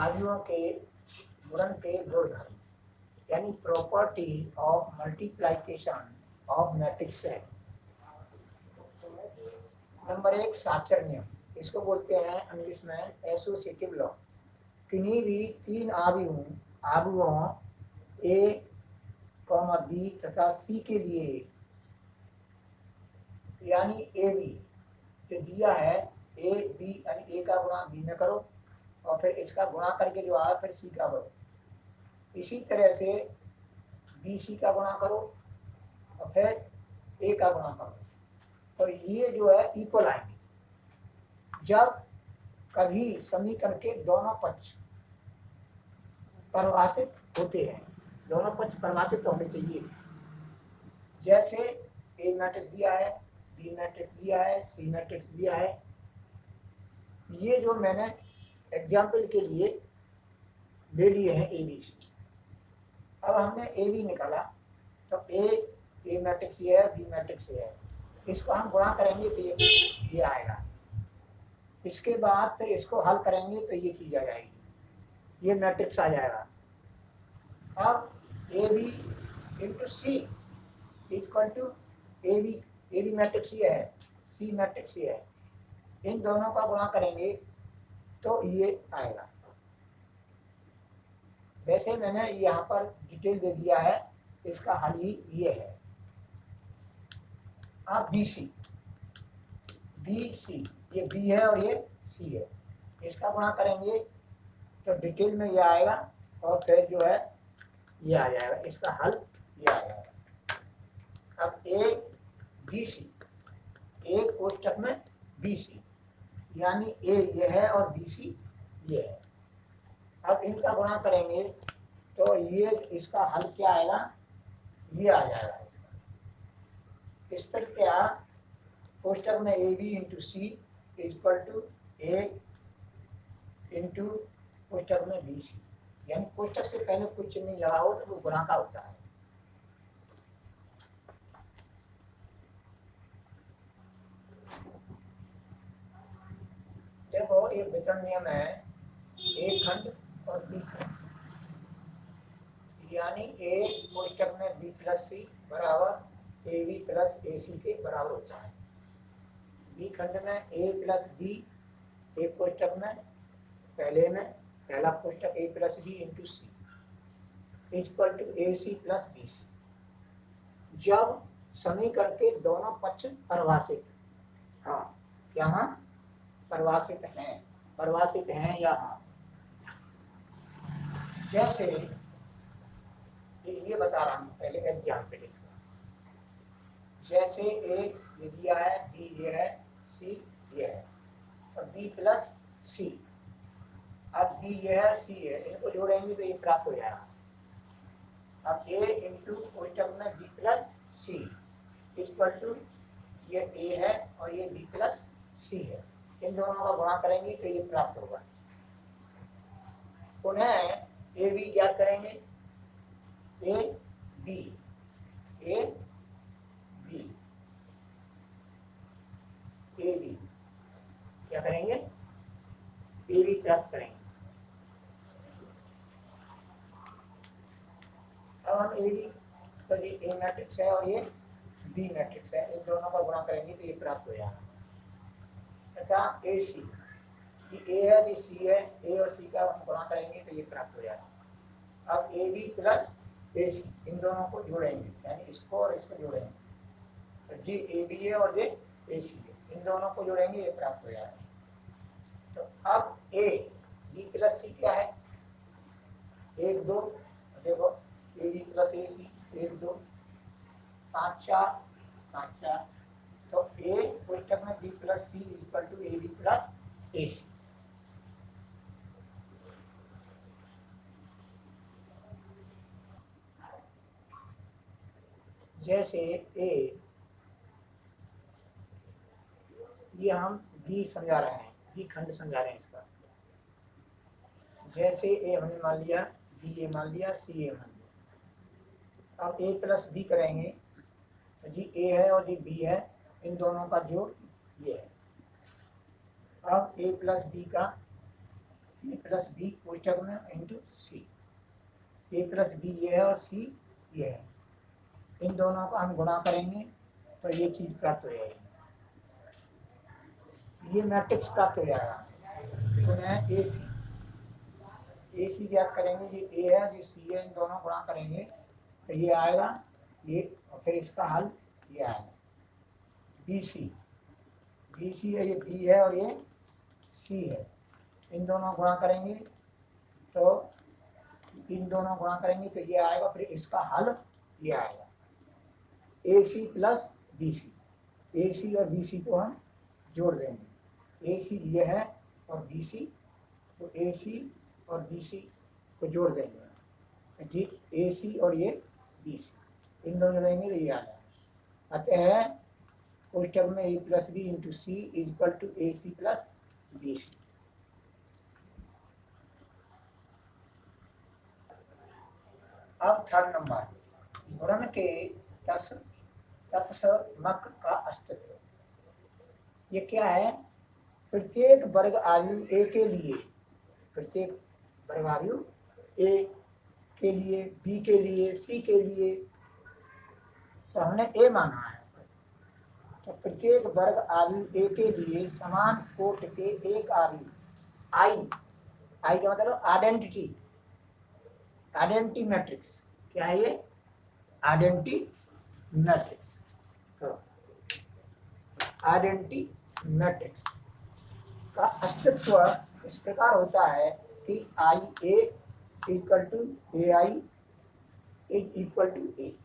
आवियों के गुणन के गुणधर्म यानी property of multiplication of matrix है। नंबर 1 साचर्य, इसको बोलते हैं इंग्लिश में एसोसिएटिव लॉ। किन्हीं भी तीन आवियों ए, बी तथा सी के लिए यानी ए बी जो दिया है ए बी यानी ए का गुणा बी में करो और फिर इसका गुणा करके जो आया फिर सी का करो। इसी तरह से बी सी का गुणा करो और फिर ए का गुणा करो, तो ये जो है इक्वल आएंगे। जब कभी समीकरण के दोनों पक्ष परिभाषित होते हैं, दोनों पक्ष परिभाषित होने चाहिए। जैसे ए मैट्रिक्स दिया है, बी मैट्रिक्स दिया है, सी मैट्रिक्स दिया है। ये जो मैंने एग्जाम्पल के लिए ले लिए हैं ए बी सी। अब हमने ए बी निकाला तो ए मैट्रिक्स ये है, बी मैट्रिक्स ये है। इसको हम गुणा करेंगे तो ये आएगा। इसके बाद फिर इसको हल करेंगे तो ये चीज आ जाएगी, ये मैट्रिक्स आ जाएगा। अब A B into C equal to A B matrix ये है, सी मैट्रिक्स ये है। इन दोनों का गुणा करेंगे तो ये आएगा। वैसे मैंने यहाँ पर डिटेल दे दिया है, इसका हल ही ये है। अब बी सी ये बी है और ये सी है, इसका गुणा करेंगे तो डिटेल में ये आएगा और फिर जो है ये आ जाएगा, इसका हल ये आ जाएगा। अब ए बी सी, एक कोष्टक में बी सी यानी ए ये है और बी सी ये है। अब इनका गुणा करेंगे तो ये इसका हल क्या आएगा, ये आ जाएगा इसका। इस पर क्या कोष्टक में A B into C equal to A into कोष्टक में बी सी, यानी कोष्टक से पहले कुछ चिन्ह नहीं लगा हो तो वो गुणा का होता है। देखो ये वितरण नियम है, ए खंड और बी खंड, यानी ए कोष्टक में बी प्लस सी बराबर ए बी प्लस ए सी के बराबर होता है। बी खंड में ए प्लस बी, एक कोष्टक में पहले में पहला कोष्टक A plus B into C equal to A C plus B C. जब समीकरण के दोनों पक्ष परिभाषित, हाँ यहाँ परिभाषित हैं यहाँ। जैसे ये बता रहा हूँ पहले एग्जाम्पल इसका। जैसे ए ये दिया है, बी ये है, सी ये है, तो बी प्लस सी। अब बी ये है, सी है, इनको जोड़ेंगे तो ये प्राप्त हो जाएगा। अब ए इंटू कोष्टक में B plus C equal to ये ए है और ये बी प्लस सी है। इन दोनों का गुणा करेंगे तो ये प्राप्त होगा। पुनः ए बी ज्ञात करेंगे, ए बी क्या करेंगे, ए बी प्राप्त करेंगे। अब हम ए बी तो ये ए मैट्रिक्स है और ये बी मैट्रिक्स है, इन दोनों का गुणा करेंगे तो ये प्राप्त हो जाएगा। तथा ए सी, ये ए है, ये सी है, ए और सी का हम गुणा करेंगे तो ये प्राप्त हो जाएगा। अब ए बी प्लस ए सी, इन दोनों को जोड़ेंगे यानी इसको और इसको जोड़ेंगे तो जी ए बी है और ये ए सी है, इन दोनों को जोड़ेंगे ये प्राप्त हो जाएगा। तो अब ए बी प्लस सी क्या है, 1 2, देखो ए बी प्लस ए सी 1 2 5 4 तो ए कोष्टक में B plus C equal to A B plus A C. जैसे ए, ये हम बी समझा रहे हैं, बी खंड समझा रहे हैं इसका। जैसे ए हमने मान लिया, बी ए मान लिया, सी ए मान लिया। अब ए प्लस बी करेंगे तो जी ए है और जी बी है, इन दोनों का जोड़ ये है। अब ए प्लस बी का ए प्लस बी कोष्टक में इंटू सी, ए प्लस बी ये है और सी ये है, इन दोनों को हम गुणा करेंगे तो ये चीज प्राप्त हो जाएगी, ये मैट्रिक्स प्राप्त हो जाएगा। तो ए सी ज्ञात करेंगे, ये ए है ये सी है, इन दोनों गुणा करेंगे तो ये आएगा ये, और फिर इसका हल ये आएगा बी सी है, ये बी है और ये सी है, इन दोनों गुणा करेंगे तो इन दोनों गुणा करेंगे तो ये आएगा, फिर इसका हल ये आएगा ए सी प्लस बी सी, ए सी और बी सी को हम जोड़ देंगे, ए सी ये है और बी सी, तो ए सी और बी सी को जोड़ देंगे जी, ए सी और ये बी सी, इन दोनों जोड़ेंगे तो ये आ जाएगा। अतः कोष्टक में A plus B into C is equal to A C plus B C. अब थर्ड नंबर, गुणन के तत्समक का अस्तित्व। ये क्या है? प्रत्येक वर्ग आयु ए के लिए, प्रत्येक वर्ग आयु ए के लिए, बी के लिए, सी के लिए, तो हमने ए माना है, तो प्रत्येक वर्ग आयु ए के लिए समान कोट के एक आयु आई का मतलब आइडेंटिटी मैट्रिक्स, क्या है ये? Identity matrix. तो आइडेंटिटी मैट्रिक्स का अस्तित्व इस प्रकार होता है कि I A equal to A I is equal to A.